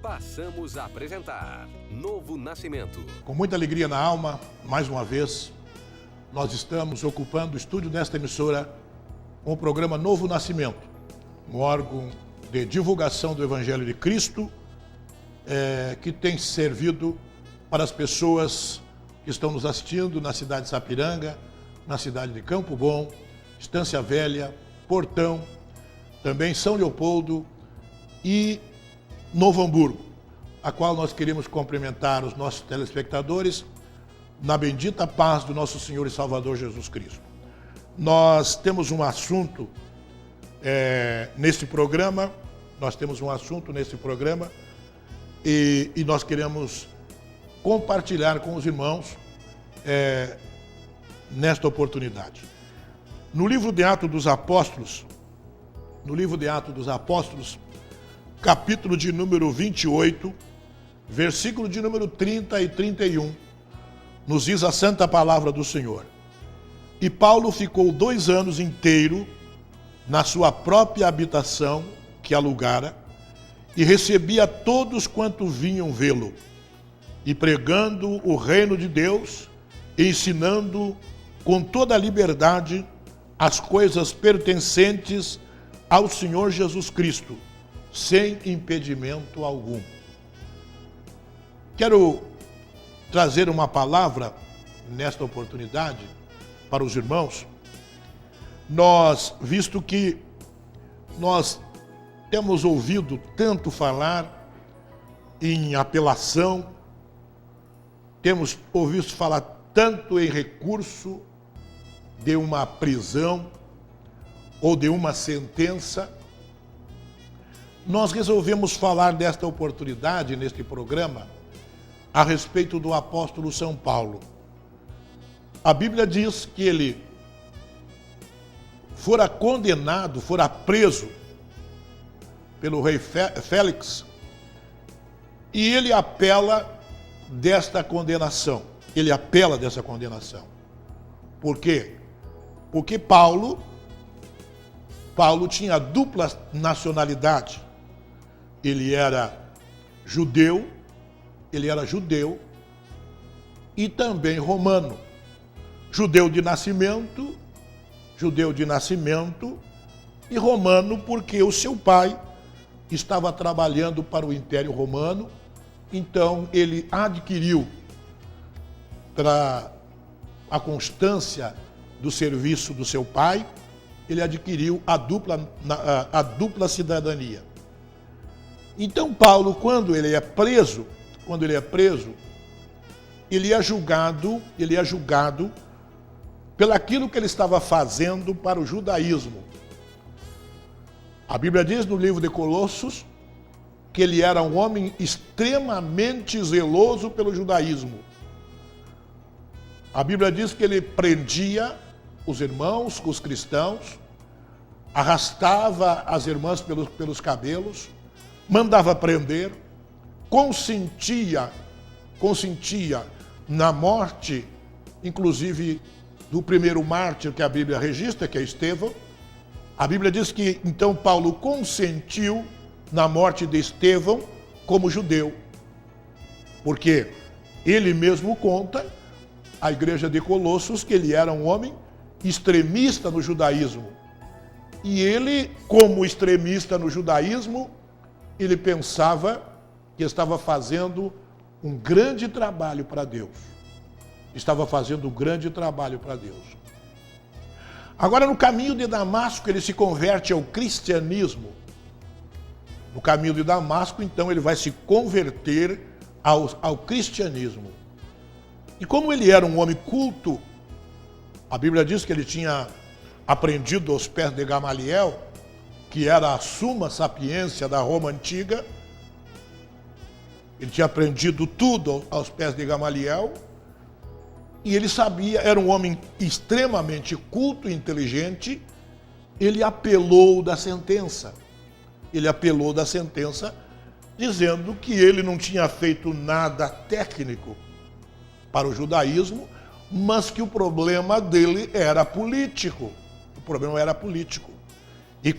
Passamos a apresentar Novo Nascimento. Com muita alegria na alma, mais uma vez, nós estamos ocupando o estúdio desta emissora com o programa Novo Nascimento, um órgão de divulgação do Evangelho de Cristo, que tem servido para as pessoas que estão nos assistindo na cidade de Sapiranga, na cidade de Campo Bom, Estância Velha, Portão, também São Leopoldo e Novo Hamburgo, a qual nós queremos cumprimentar os nossos telespectadores na bendita paz do nosso Senhor e Salvador Jesus Cristo. Nós temos um assunto nesse programa, e nós queremos compartilhar com os irmãos nesta oportunidade. No livro de Atos dos Apóstolos, capítulo de número 28, versículo de número 30 e 31, nos diz a santa palavra do Senhor. E Paulo ficou 2 anos inteiro na sua própria habitação que alugara, e recebia todos quanto vinham vê-lo, e pregando o reino de Deus, e ensinando com toda a liberdade as coisas pertencentes ao Senhor Jesus Cristo, sem impedimento algum. Quero trazer uma palavra nesta oportunidade para os irmãos, visto que nós temos ouvido tanto falar em apelação, temos ouvido falar tanto em recurso de uma prisão ou de uma sentença. Nós resolvemos falar desta oportunidade, neste programa, a respeito do apóstolo São Paulo. A Bíblia diz que ele fora condenado, fora preso pelo rei Félix, e ele apela desta condenação. Por quê? Porque Paulo tinha dupla nacionalidade. Ele era judeu e também romano. Judeu de nascimento e romano porque o seu pai estava trabalhando para o Império Romano, então ele adquiriu, para a constância do serviço do seu pai, ele adquiriu a dupla cidadania. Então Paulo, quando ele é preso, ele é julgado pelaquilo que ele estava fazendo para o judaísmo. A Bíblia diz no livro de Colossos que ele era um homem extremamente zeloso pelo judaísmo. A Bíblia diz que ele prendia os irmãos, os cristãos, arrastava as irmãs pelos cabelos, mandava prender, consentia na morte, inclusive do primeiro mártir que a Bíblia registra, que é Estevão. A Bíblia diz que então Paulo consentiu na morte de Estevão como judeu, porque ele mesmo conta à igreja de Colossos que ele era um homem extremista no judaísmo. E ele, como extremista no judaísmo, ele pensava que estava fazendo um grande trabalho para Deus. Agora, no caminho de Damasco, ele se converte ao cristianismo. No caminho de Damasco, então, ele vai se converter ao cristianismo. E como ele era um homem culto, a Bíblia diz que ele tinha aprendido aos pés de Gamaliel, que era a suma sapiência da Roma antiga. Ele tinha aprendido tudo aos pés de Gamaliel. E ele sabia, era um homem extremamente culto e inteligente. Ele apelou da sentença. Ele apelou da sentença, dizendo que ele não tinha feito nada técnico para o judaísmo, mas que o problema dele era político. O problema era político. E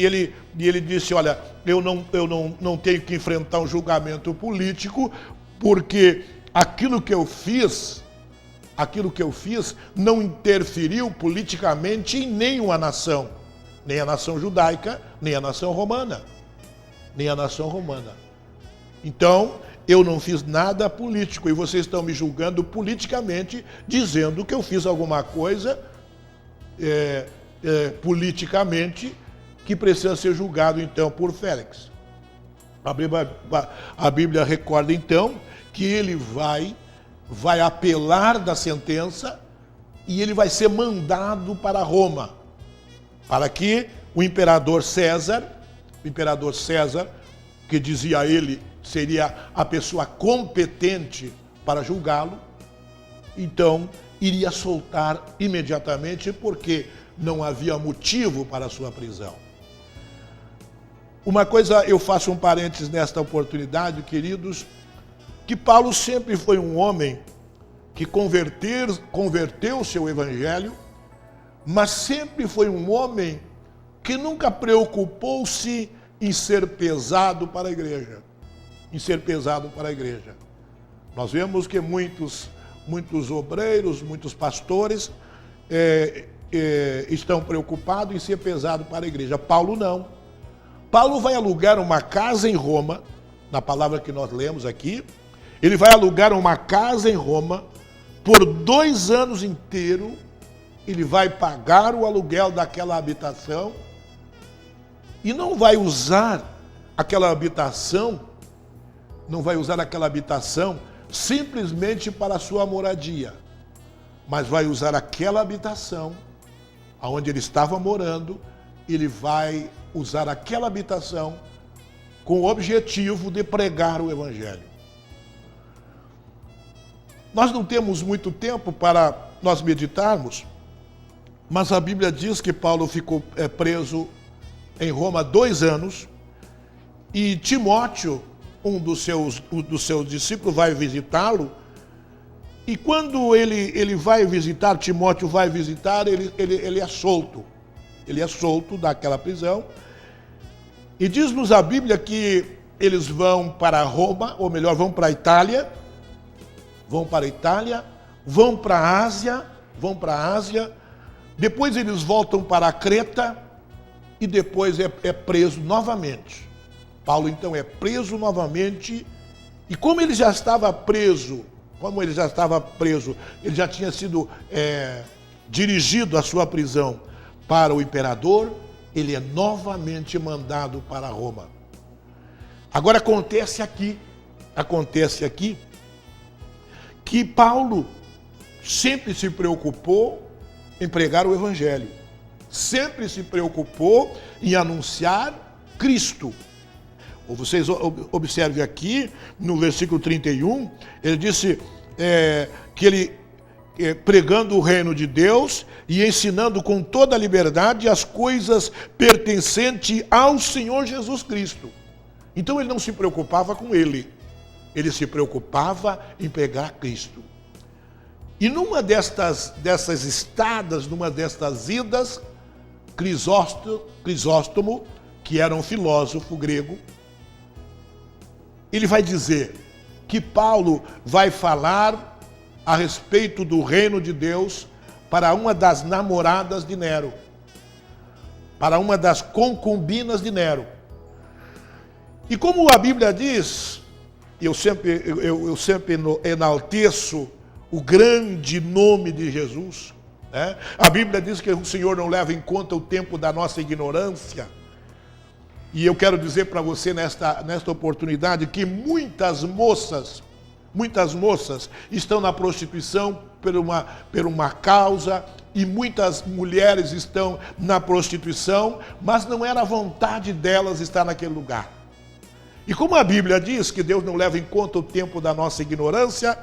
ele disse, olha, eu não tenho que enfrentar um julgamento político, porque aquilo que eu fiz não interferiu politicamente em nenhuma nação, nem a nação judaica, nem a nação romana. Então, eu não fiz nada político e vocês estão me julgando politicamente, dizendo que eu fiz alguma coisa politicamente que precisa ser julgado, então, por Félix. A Bíblia recorda, então, que ele vai apelar da sentença e ele vai ser mandado para Roma, para que o imperador César, que dizia ele seria a pessoa competente para julgá-lo, então iria soltar imediatamente, porque não havia motivo para a sua prisão. Uma coisa, eu faço um parênteses nesta oportunidade, queridos, que Paulo sempre foi um homem que converteu o seu evangelho, mas sempre foi um homem que nunca preocupou-se em ser pesado para a igreja. Nós vemos que muitos obreiros, muitos pastores estão preocupados em ser pesado para a igreja. Paulo não. Paulo vai alugar uma casa em Roma, na palavra que nós lemos aqui. Ele vai alugar uma casa em Roma por 2 anos inteiros. Ele vai pagar o aluguel daquela habitação e não vai usar aquela habitação simplesmente para a sua moradia, mas vai usar aquela habitação onde ele estava morando, ele vai usar aquela habitação com o objetivo de pregar o evangelho. Nós não temos muito tempo para nós meditarmos, mas a Bíblia diz que Paulo ficou preso em Roma 2 anos, e Timóteo, um dos seus discípulos, vai visitá-lo, e quando ele vai visitar, Timóteo vai visitar, ele é solto. Ele é solto daquela prisão, e diz-nos a Bíblia que eles vão para Roma, ou melhor, vão para a Itália, vão para a Ásia, depois eles voltam para a Creta, e depois é preso novamente. Paulo, então, é preso novamente, e como ele já estava preso, ele já tinha sido dirigido a sua prisão para o imperador, ele é novamente mandado para Roma. Agora acontece aqui que Paulo sempre se preocupou em pregar o evangelho, sempre se preocupou em anunciar Cristo. Vocês observem aqui, no versículo 31, ele disse que ele, pregando o reino de Deus e ensinando com toda a liberdade as coisas pertencentes ao Senhor Jesus Cristo. Então ele não se preocupava com ele se preocupava em pregar Cristo. E numa dessas estadas, numa destas idas, Crisóstomo, que era um filósofo grego, ele vai dizer que Paulo vai falar a respeito do reino de Deus para uma das namoradas de Nero, para uma das concubinas de Nero. E como a Bíblia diz, eu sempre enalteço o grande nome de Jesus, né? A Bíblia diz que o Senhor não leva em conta o tempo da nossa ignorância. E eu quero dizer para você nesta oportunidade que muitas moças estão na prostituição por uma causa, e muitas mulheres estão na prostituição, mas não era a vontade delas estar naquele lugar. E como a Bíblia diz que Deus não leva em conta o tempo da nossa ignorância,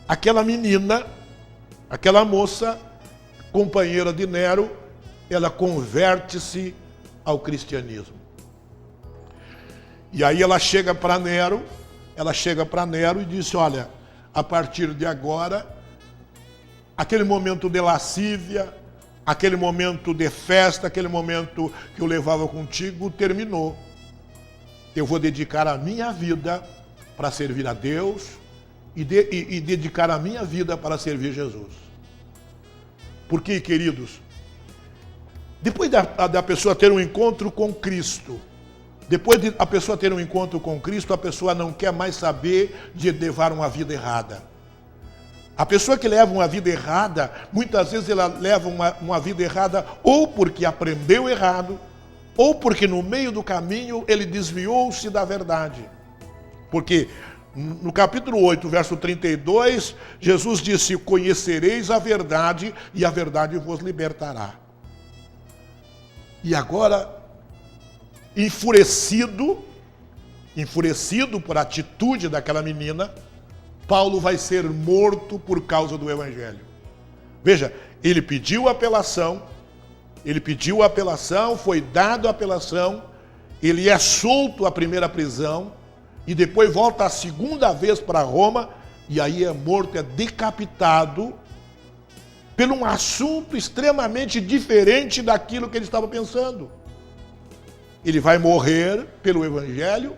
aquela menina, aquela moça, companheira de Nero, ela converte-se ao cristianismo. E aí ela chega para Nero e disse, olha, a partir de agora, aquele momento de lascívia, aquele momento de festa, aquele momento que eu levava contigo, terminou. Eu vou dedicar a minha vida para servir a Deus e dedicar a minha vida para servir Jesus. Porque, queridos, depois da pessoa ter um encontro com Cristo, depois de a pessoa ter um encontro com Cristo, a pessoa não quer mais saber de levar uma vida errada. A pessoa que leva uma vida errada, muitas vezes ela leva uma vida errada ou porque aprendeu errado, ou porque no meio do caminho ele desviou-se da verdade. Porque no capítulo 8, verso 32, Jesus disse, conhecereis a verdade e a verdade vos libertará. E agora, enfurecido por atitude daquela menina, Paulo vai ser morto por causa do evangelho. Veja, ele pediu apelação, foi dado a apelação, ele é solto a primeira prisão, e depois volta a segunda vez para Roma, e aí é morto, é decapitado, por um assunto extremamente diferente daquilo que ele estava pensando. Ele vai morrer pelo evangelho,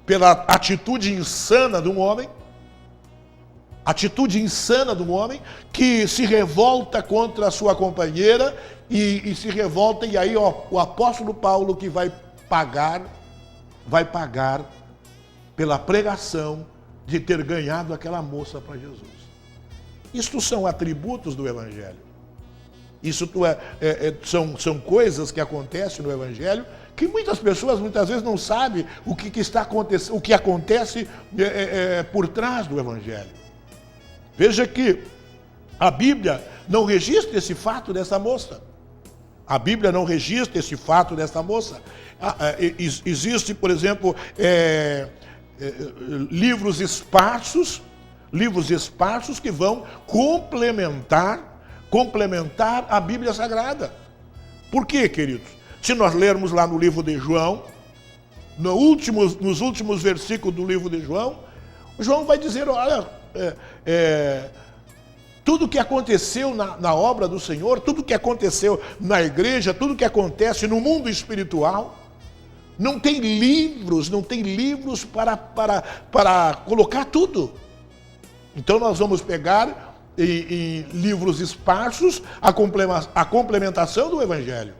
pela atitude insana de um homem, que se revolta contra a sua companheira e se revolta, e aí o apóstolo Paulo que vai pagar pela pregação de ter ganhado aquela moça para Jesus. Isto são atributos do evangelho. Isso são coisas que acontecem no evangelho que muitas pessoas muitas vezes não sabem o que está acontecendo, o que acontece por trás do evangelho. Veja que a Bíblia não registra esse fato dessa moça. Existe, por exemplo, livros esparsos que vão complementar a Bíblia Sagrada. Por quê, queridos? Se nós lermos lá no livro de João, nos últimos versículos do livro de João, João vai dizer, olha, tudo que aconteceu na obra do Senhor, tudo que aconteceu na igreja, tudo que acontece no mundo espiritual, não tem livros para colocar tudo. Então nós vamos pegar em livros esparsos a complementação do evangelho.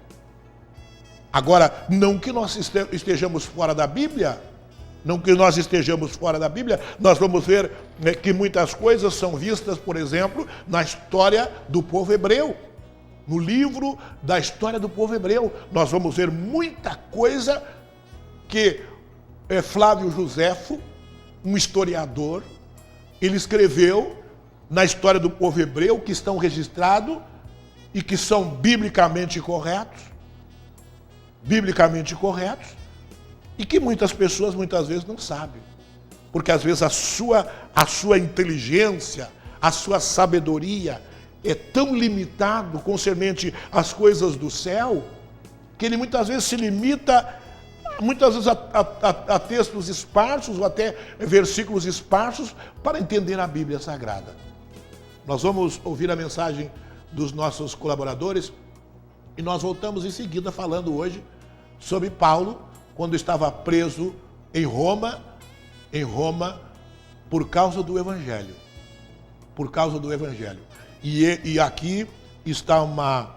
Agora, não que nós estejamos fora da Bíblia, nós vamos ver que muitas coisas são vistas, por exemplo, na história do povo hebreu. No livro da história do povo hebreu, nós vamos ver muita coisa que Flávio Joséfo, um historiador, ele escreveu na história do povo hebreu, que estão registrados e que são biblicamente corretos, e que muitas pessoas muitas vezes não sabem, porque às vezes a sua inteligência, a sua sabedoria é tão limitado concernente às coisas do céu, que ele muitas vezes se limita a textos esparsos ou até versículos esparsos para entender a Bíblia Sagrada. Nós vamos ouvir a mensagem dos nossos colaboradores e nós voltamos em seguida falando hoje sobre Paulo, quando estava preso em Roma, por causa do Evangelho. E aqui está uma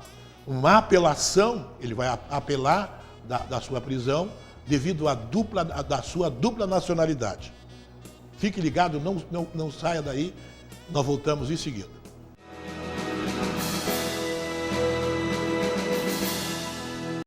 apelação, ele vai apelar da sua prisão, devido da sua dupla nacionalidade. Fique ligado, não saia daí, nós voltamos em seguida.